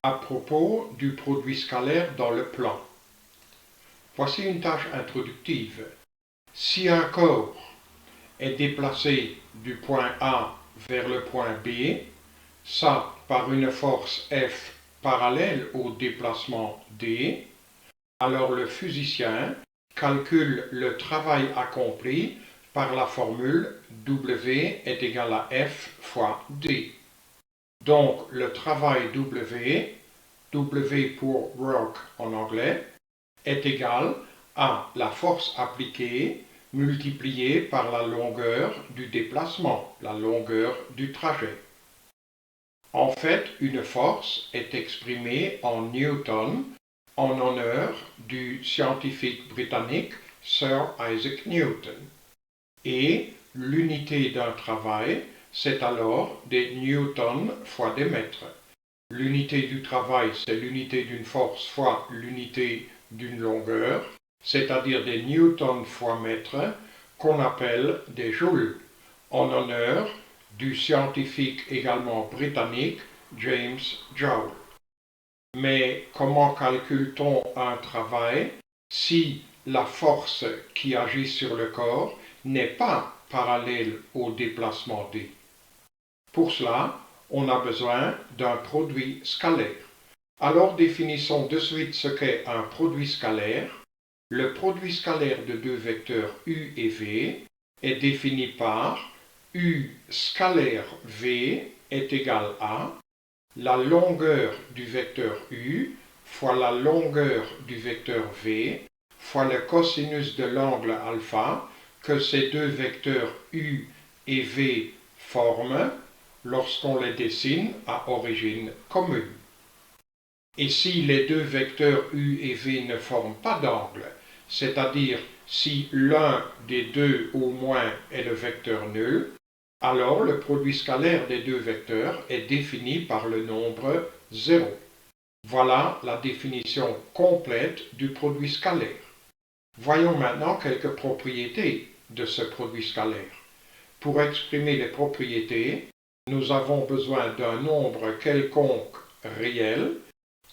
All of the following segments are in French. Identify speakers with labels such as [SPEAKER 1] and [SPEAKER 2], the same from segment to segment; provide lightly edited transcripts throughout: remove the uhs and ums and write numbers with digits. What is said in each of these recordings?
[SPEAKER 1] À propos du produit scalaire dans le plan. Voici une tâche introductive. Si un corps est déplacé du point A vers le point B, ça par une force F parallèle au déplacement D, alors le physicien calcule le travail accompli par la formule W est égal à F fois D. Donc le travail W pour work en anglais, est égal à la force appliquée multipliée par la longueur du déplacement, la longueur du trajet. En fait, une force est exprimée en newton en honneur du scientifique britannique Sir Isaac Newton. Et l'unité d'un travail, c'est alors des newtons fois des mètres. L'unité du travail, c'est l'unité d'une force fois l'unité d'une longueur, c'est-à-dire des newtons fois mètres, qu'on appelle des joules, en honneur du scientifique également britannique James Joule. Mais comment calcule-t-on un travail si la force qui agit sur le corps n'est pas parallèle au déplacement D? Pour cela, on a besoin d'un produit scalaire. Alors définissons de suite ce qu'est un produit scalaire. Le produit scalaire de deux vecteurs U et V est défini par U scalaire V est égal à la longueur du vecteur U fois la longueur du vecteur V fois le cosinus de l'angle alpha que ces deux vecteurs U et V forment lorsqu'on les dessine à origine commune. Et si les deux vecteurs U et V ne forment pas d'angle, c'est-à-dire si l'un des deux au moins est le vecteur nul, alors le produit scalaire des deux vecteurs est défini par le nombre 0. Voilà la définition complète du produit scalaire. Voyons maintenant quelques propriétés de ce produit scalaire. Pour exprimer les propriétés, nous avons besoin d'un nombre quelconque réel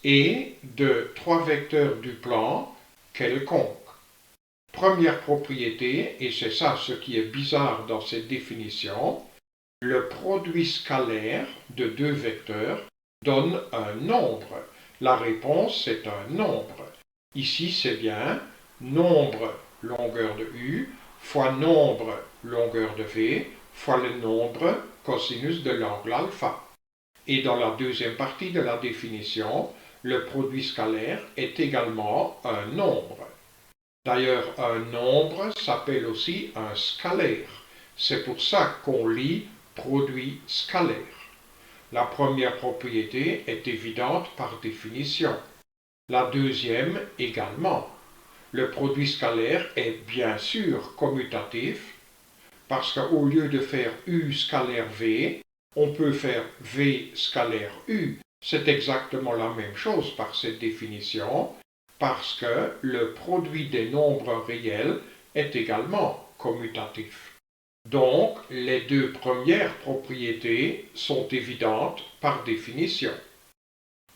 [SPEAKER 1] et de trois vecteurs du plan quelconque. Première propriété, et c'est ça ce qui est bizarre dans cette définition, le produit scalaire de deux vecteurs donne un nombre. La réponse, c'est un nombre. Ici, c'est bien nombre longueur de U fois nombre longueur de V fois le nombre cosinus de l'angle alpha. Et dans la deuxième partie de la définition, le produit scalaire est également un nombre. D'ailleurs, un nombre s'appelle aussi un scalaire. C'est pour ça qu'on lit produit scalaire. La première propriété est évidente par définition. La deuxième également. Le produit scalaire est bien sûr commutatif parce qu'au lieu de faire U scalaire V, on peut faire V scalaire U. C'est exactement la même chose par cette définition parce que le produit des nombres réels est également commutatif. Donc, les deux premières propriétés sont évidentes par définition.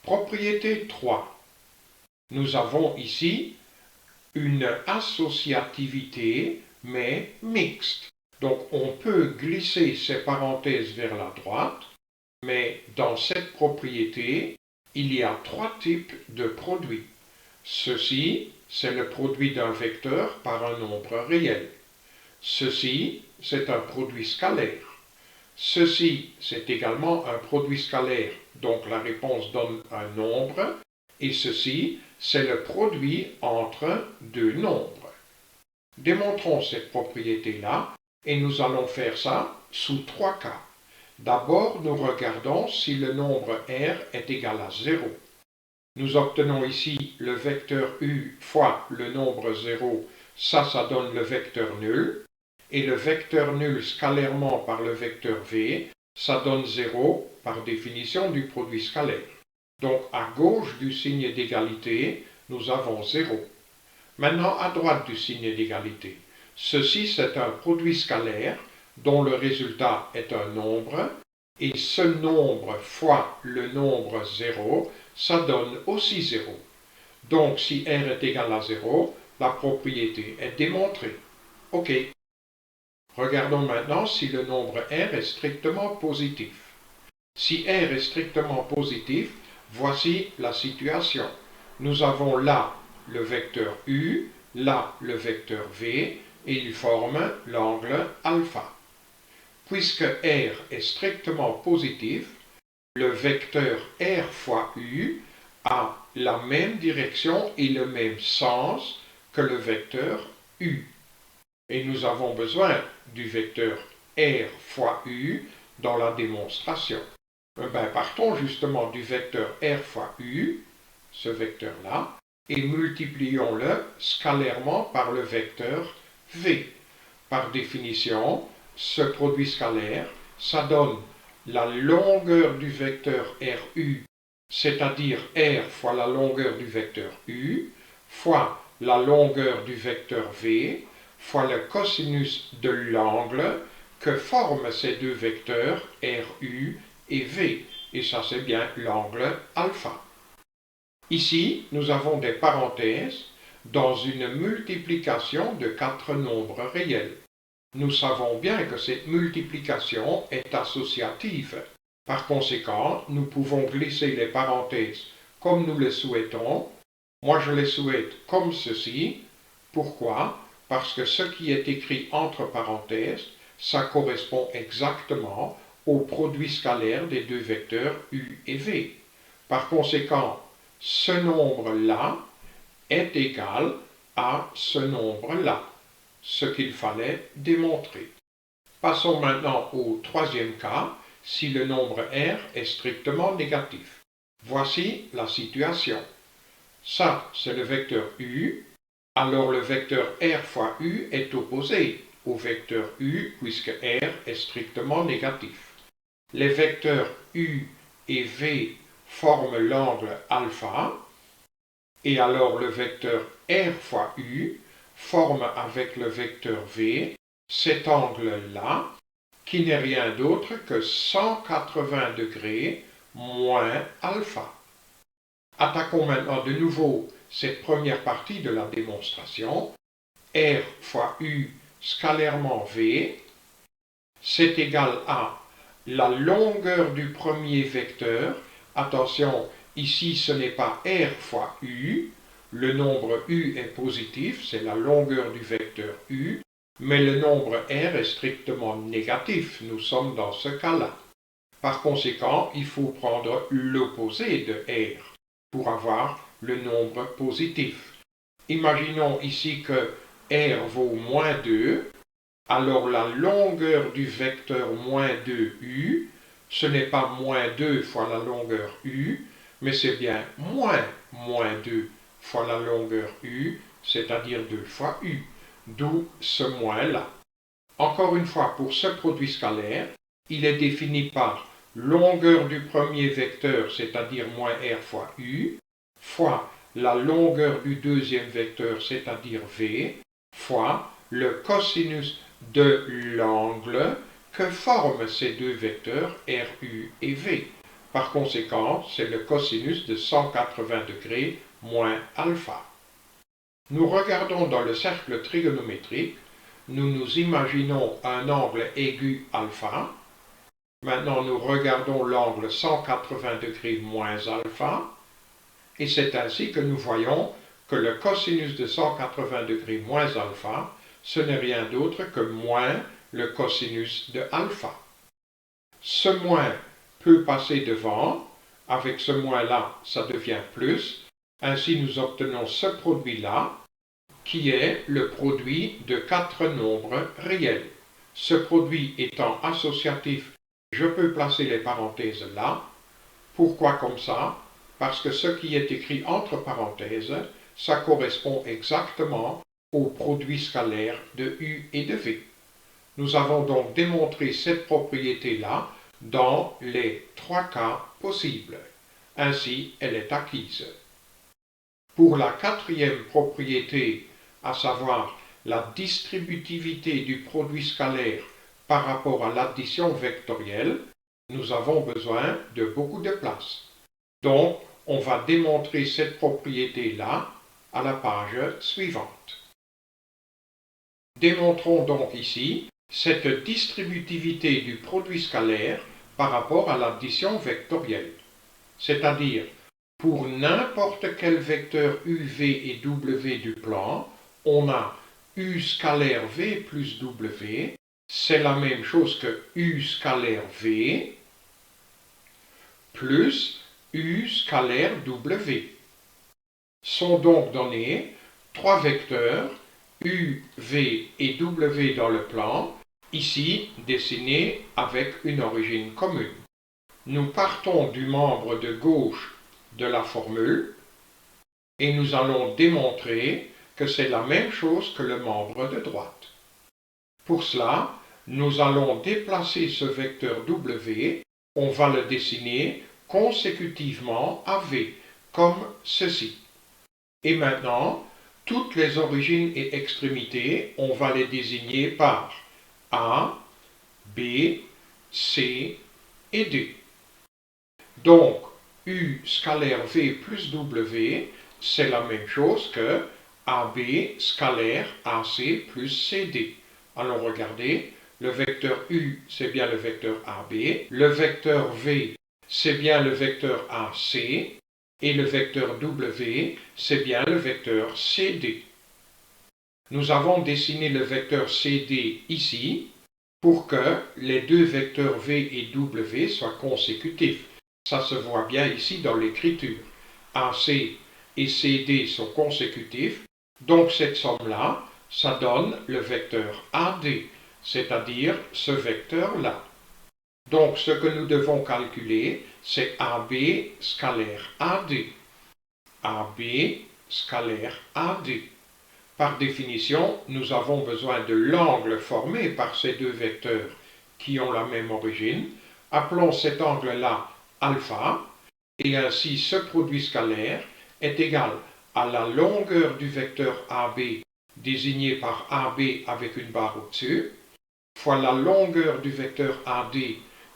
[SPEAKER 1] Propriété 3. Nous avons ici une associativité, mais mixte. Donc, on peut glisser ces parenthèses vers la droite, mais dans cette propriété, il y a trois types de produits. Ceci, c'est le produit d'un vecteur par un nombre réel. Ceci, c'est un produit scalaire. Ceci, c'est également un produit scalaire, donc la réponse donne un nombre. Et ceci, c'est le produit entre deux nombres. Démontrons cette propriété-là, et nous allons faire ça sous trois cas. D'abord, nous regardons si le nombre R est égal à 0. Nous obtenons ici le vecteur U fois le nombre 0, ça donne le vecteur nul, et le vecteur nul scalairement par le vecteur V, ça donne 0 par définition du produit scalaire. Donc à gauche du signe d'égalité, nous avons 0. Maintenant à droite du signe d'égalité. Ceci c'est un produit scalaire dont le résultat est un nombre, et ce nombre fois le nombre 0, ça donne aussi 0. Donc si R est égal à 0, la propriété est démontrée. OK. Regardons maintenant si le nombre R est strictement positif. Si R est strictement positif, voici la situation. Nous avons là le vecteur U, là le vecteur V, et ils forment l'angle alpha. Puisque R est strictement positif, le vecteur R fois U a la même direction et le même sens que le vecteur U. Et nous avons besoin du vecteur R fois U dans la démonstration. Partons justement du vecteur R fois U, ce vecteur-là, et multiplions-le scalairement par le vecteur V. Par définition, ce produit scalaire, ça donne la longueur du vecteur RU, c'est-à-dire R fois la longueur du vecteur U, fois la longueur du vecteur V, fois le cosinus de l'angle que forment ces deux vecteurs RU et V. Et ça, c'est bien l'angle alpha. Ici, nous avons des parenthèses dans une multiplication de 4 nombres réels. Nous savons bien que cette multiplication est associative. Par conséquent, nous pouvons glisser les parenthèses comme nous le souhaitons. Moi, je les souhaite comme ceci. Pourquoi? Parce que ce qui est écrit entre parenthèses, ça correspond exactement au produit scalaire des deux vecteurs U et V. Par conséquent, ce nombre-là est égal à ce nombre-là, ce qu'il fallait démontrer. Passons maintenant au troisième cas, si le nombre R est strictement négatif. Voici la situation. Ça, c'est le vecteur U, alors le vecteur R fois U est opposé au vecteur U puisque R est strictement négatif. Les vecteurs U et V forment l'angle alpha, et alors le vecteur R fois U forme avec le vecteur V cet angle-là, qui n'est rien d'autre que 180 degrés moins alpha. Attaquons maintenant de nouveau cette première partie de la démonstration. R fois U scalairement V, c'est égal à la longueur du premier vecteur. Attention, ici ce n'est pas R fois U, le nombre U est positif, c'est la longueur du vecteur U, mais le nombre R est strictement négatif, nous sommes dans ce cas-là. Par conséquent, il faut prendre l'opposé de R pour avoir le nombre positif. Imaginons ici que R vaut moins 2, alors la longueur du vecteur moins 2U, ce n'est pas moins 2 fois la longueur U, mais c'est bien moins 2 fois la longueur U, c'est-à-dire 2 fois U, d'où ce moins-là. Encore une fois, pour ce produit scalaire, il est défini par longueur du premier vecteur, c'est-à-dire moins R fois U, fois la longueur du deuxième vecteur, c'est-à-dire V, fois le cosinus de l'angle que forment ces deux vecteurs RU et V. Par conséquent, c'est le cosinus de 180 degrés moins alpha. Nous regardons dans le cercle trigonométrique, nous nous imaginons un angle aigu alpha. Maintenant, nous regardons l'angle 180 degrés moins alpha. Et c'est ainsi que nous voyons que le cosinus de 180 degrés moins alpha, ce n'est rien d'autre que moins le cosinus de alpha. Ce moins peut passer devant, avec ce moins-là, ça devient plus. Ainsi, nous obtenons ce produit-là, qui est le produit de 4 nombres réels. Ce produit étant associatif, je peux placer les parenthèses là. Pourquoi comme ça? Parce que ce qui est écrit entre parenthèses, ça correspond exactement au produit scalaire de U et de V. Nous avons donc démontré cette propriété-là dans les 3 cas possibles. Ainsi, elle est acquise. Pour la quatrième propriété, à savoir la distributivité du produit scalaire par rapport à l'addition vectorielle, nous avons besoin de beaucoup de place. Donc, on va démontrer cette propriété-là à la page suivante. Démontrons donc ici cette distributivité du produit scalaire par rapport à l'addition vectorielle. C'est-à-dire, pour n'importe quel vecteur u, v et w du plan, on a u scalaire v plus w, c'est la même chose que u scalaire v plus u scalaire w. Sont donc donnés trois vecteurs u, v et w dans le plan, ici dessinés avec une origine commune. Nous partons du membre de gauche de la formule et nous allons démontrer que c'est la même chose que le membre de droite. Pour cela, nous allons déplacer ce vecteur w, on va le dessiner consécutivement à v, comme ceci. Et maintenant, toutes les origines et extrémités, on va les désigner par A, B, C et D. Donc, U scalaire V plus W, c'est la même chose que AB scalaire AC plus CD. Allons regarder, le vecteur U, c'est bien le vecteur AB, le vecteur V, c'est bien le vecteur AC, et le vecteur W, c'est bien le vecteur CD. Nous avons dessiné le vecteur CD ici pour que les deux vecteurs V et W soient consécutifs. Ça se voit bien ici dans l'écriture. AC et CD sont consécutifs, donc cette somme-là, ça donne le vecteur AD, c'est-à-dire ce vecteur-là. Donc ce que nous devons calculer, c'est AB scalaire AD. AB scalaire AD. Par définition, nous avons besoin de l'angle formé par ces deux vecteurs qui ont la même origine. Appelons cet angle-là alpha, et ainsi ce produit scalaire est égal à la longueur du vecteur AB, désigné par AB avec une barre au-dessus, fois la longueur du vecteur AD,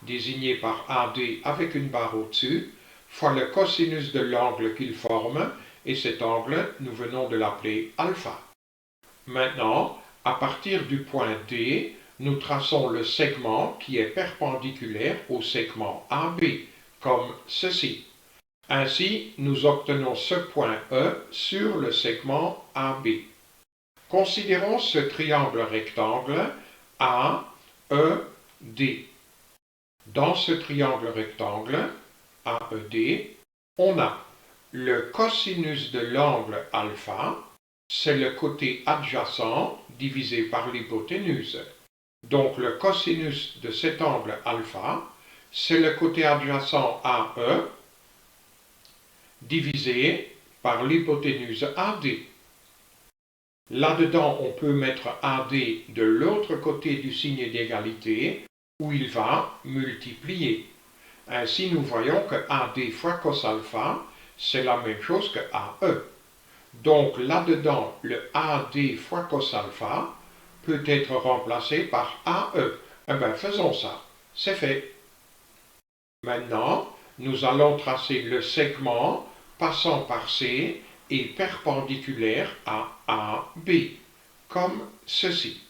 [SPEAKER 1] désigné par AD avec une barre au-dessus, fois le cosinus de l'angle qu'il forme, et cet angle, nous venons de l'appeler alpha. Maintenant, à partir du point D, nous traçons le segment qui est perpendiculaire au segment AB, comme ceci. Ainsi, nous obtenons ce point E sur le segment AB. Considérons ce triangle rectangle AED. Dans ce triangle rectangle AED, on a le cosinus de l'angle alpha, c'est le côté adjacent divisé par l'hypoténuse. Donc le cosinus de cet angle alpha, c'est le côté adjacent AE divisé par l'hypoténuse AD. Là-dedans, on peut mettre AD de l'autre côté du signe d'égalité, où il va multiplier. Ainsi, nous voyons que AD fois cos alpha, c'est la même chose que AE. Donc là-dedans, le AD fois cos alpha peut être remplacé par AE. Eh bien, faisons ça. C'est fait. Maintenant, nous allons tracer le segment passant par C et perpendiculaire à AB, comme ceci.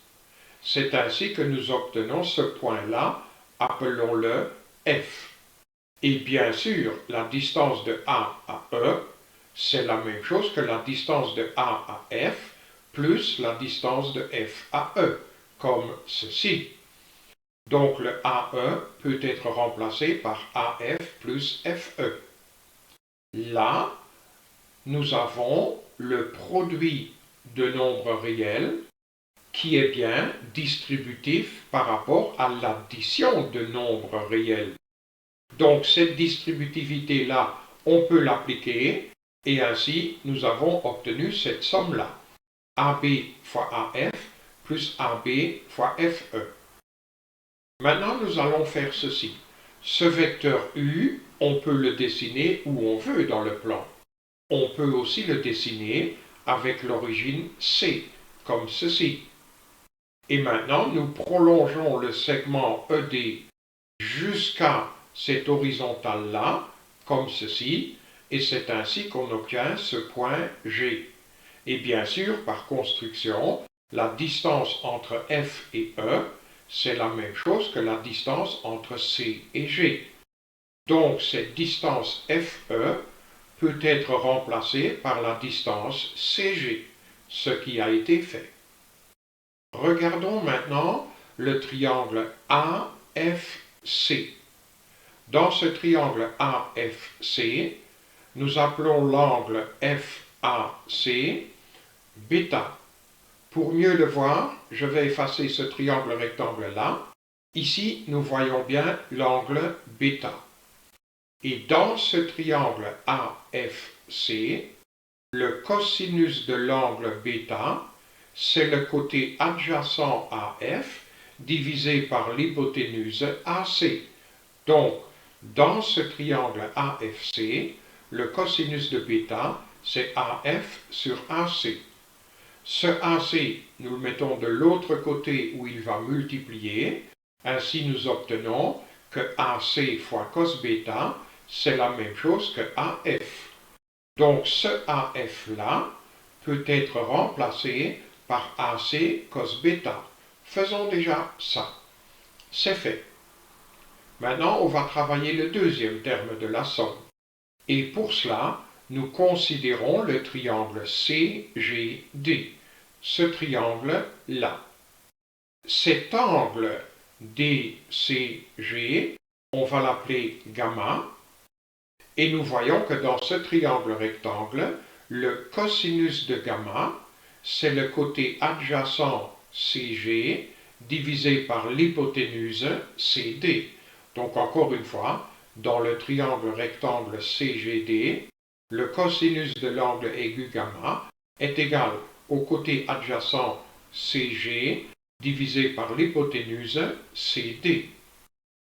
[SPEAKER 1] C'est ainsi que nous obtenons ce point-là, appelons-le F. Et bien sûr, la distance de A à E, c'est la même chose que la distance de A à F, plus la distance de F à E, comme ceci. Donc le AE peut être remplacé par AF plus FE. Là, nous avons le produit de nombres réels qui est bien distributif par rapport à l'addition de nombres réels. Donc cette distributivité-là, on peut l'appliquer et ainsi nous avons obtenu cette somme-là. AB fois AF plus AB fois FE. Maintenant, nous allons faire ceci. Ce vecteur U, on peut le dessiner où on veut dans le plan. On peut aussi le dessiner avec l'origine C, comme ceci. Et maintenant, nous prolongeons le segment ED jusqu'à cette horizontale-là, comme ceci, et c'est ainsi qu'on obtient ce point G. Et bien sûr, par construction, la distance entre F et E, c'est la même chose que la distance entre C et G. Donc cette distance FE peut être remplacée par la distance CG, ce qui a été fait. Regardons maintenant le triangle AFC. Dans ce triangle AFC, nous appelons l'angle FAC bêta. Pour mieux le voir, je vais effacer ce triangle rectangle-là. Ici, nous voyons bien l'angle bêta. Et dans ce triangle AFC, le cosinus de l'angle bêta, c'est le côté adjacent à F divisé par l'hypoténuse AC. Donc, dans ce triangle AFC, le cosinus de bêta, c'est AF sur AC. Ce AC, nous le mettons de l'autre côté où il va multiplier. Ainsi, nous obtenons que AC fois cos bêta, c'est la même chose que AF. Donc, ce AF-là peut être remplacé par AC cos bêta. Faisons déjà ça. C'est fait. Maintenant, on va travailler le deuxième terme de la somme. Et pour cela, nous considérons le triangle CGD, ce triangle-là. Cet angle DCG, on va l'appeler gamma, et nous voyons que dans ce triangle rectangle, le cosinus de gamma, c'est le côté adjacent CG divisé par l'hypoténuse CD. Donc encore une fois, dans le triangle rectangle CGD, le cosinus de l'angle aigu gamma est égal au côté adjacent CG divisé par l'hypoténuse CD.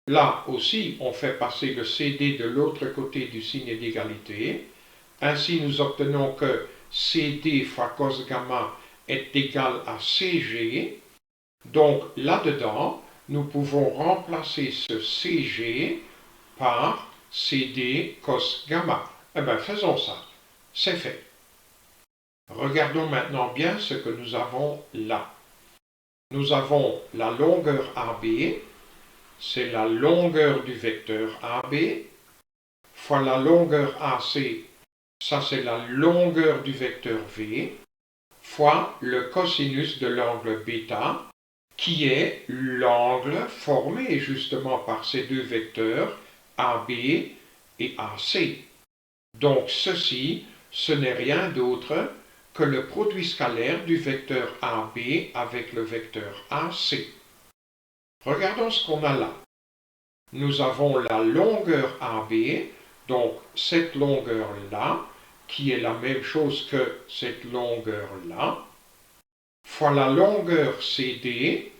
[SPEAKER 1] Là aussi, on fait passer le CD de l'autre côté du signe d'égalité. Ainsi, nous obtenons que CD fois cos gamma est égal à CG. Donc, là-dedans, nous pouvons remplacer ce CG par CD cos gamma. Eh bien, faisons ça. C'est fait. Regardons maintenant bien ce que nous avons là. Nous avons la longueur AB, c'est la longueur du vecteur AB, fois la longueur AC, ça c'est la longueur du vecteur V, fois le cosinus de l'angle bêta, qui est l'angle formé justement par ces deux vecteurs AB et AC. Donc ceci, ce n'est rien d'autre que le produit scalaire du vecteur AB avec le vecteur AC. Regardons ce qu'on a là. Nous avons la longueur AB, donc cette longueur-là, qui est la même chose que cette longueur-là, fois la longueur CD,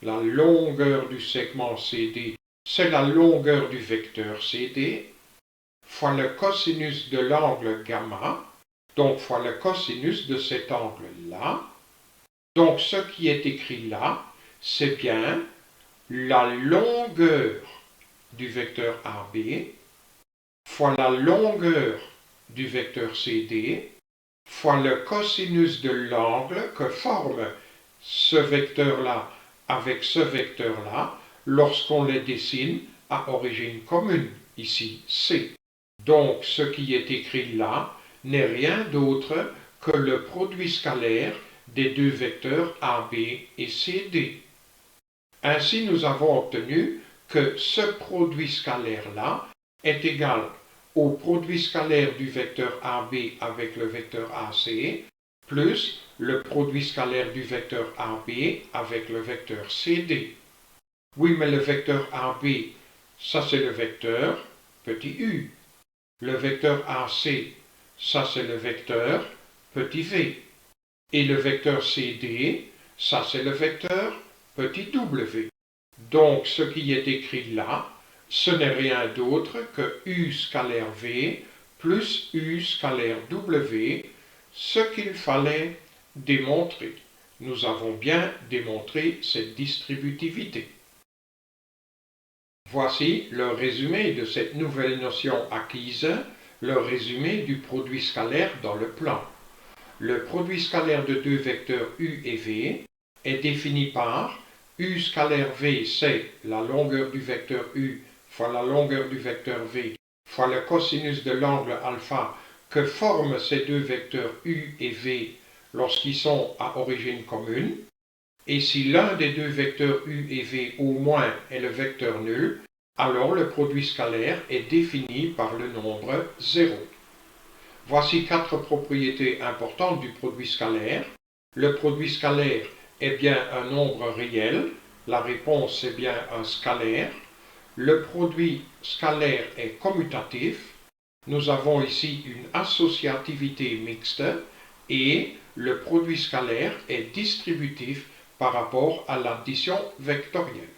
[SPEAKER 1] la longueur du segment CD, c'est la longueur du vecteur CD, fois le cosinus de l'angle gamma, donc fois le cosinus de cet angle-là. Donc ce qui est écrit là, c'est bien la longueur du vecteur AB fois la longueur du vecteur CD fois le cosinus de l'angle que forme ce vecteur-là avec ce vecteur-là lorsqu'on les dessine à origine commune, ici C. Donc ce qui est écrit là n'est rien d'autre que le produit scalaire des deux vecteurs AB et CD. Ainsi, nous avons obtenu que ce produit scalaire-là est égal au produit scalaire du vecteur AB avec le vecteur AC, plus le produit scalaire du vecteur AB avec le vecteur CD. Oui, mais le vecteur AB, ça c'est le vecteur petit u. Le vecteur AC, ça c'est le vecteur petit v. Et le vecteur CD, ça c'est le vecteur petit w. Donc ce qui est écrit là, ce n'est rien d'autre que u scalaire v plus u scalaire w, ce qu'il fallait démontrer. Nous avons bien démontré cette distributivité. Voici le résumé de cette nouvelle notion acquise, le résumé du produit scalaire dans le plan. Le produit scalaire de deux vecteurs u et v est défini par u scalaire v, c'est la longueur du vecteur u fois la longueur du vecteur v fois le cosinus de l'angle alpha que forment ces deux vecteurs u et v lorsqu'ils sont à origine commune. Et si l'un des deux vecteurs u et v au moins est le vecteur nul, alors le produit scalaire est défini par le nombre 0. Voici 4 propriétés importantes du produit scalaire. Le produit scalaire est bien un nombre réel. La réponse est bien un scalaire. Le produit scalaire est commutatif. Nous avons ici une associativité mixte. Et le produit scalaire est distributif par rapport à l'addition vectorielle.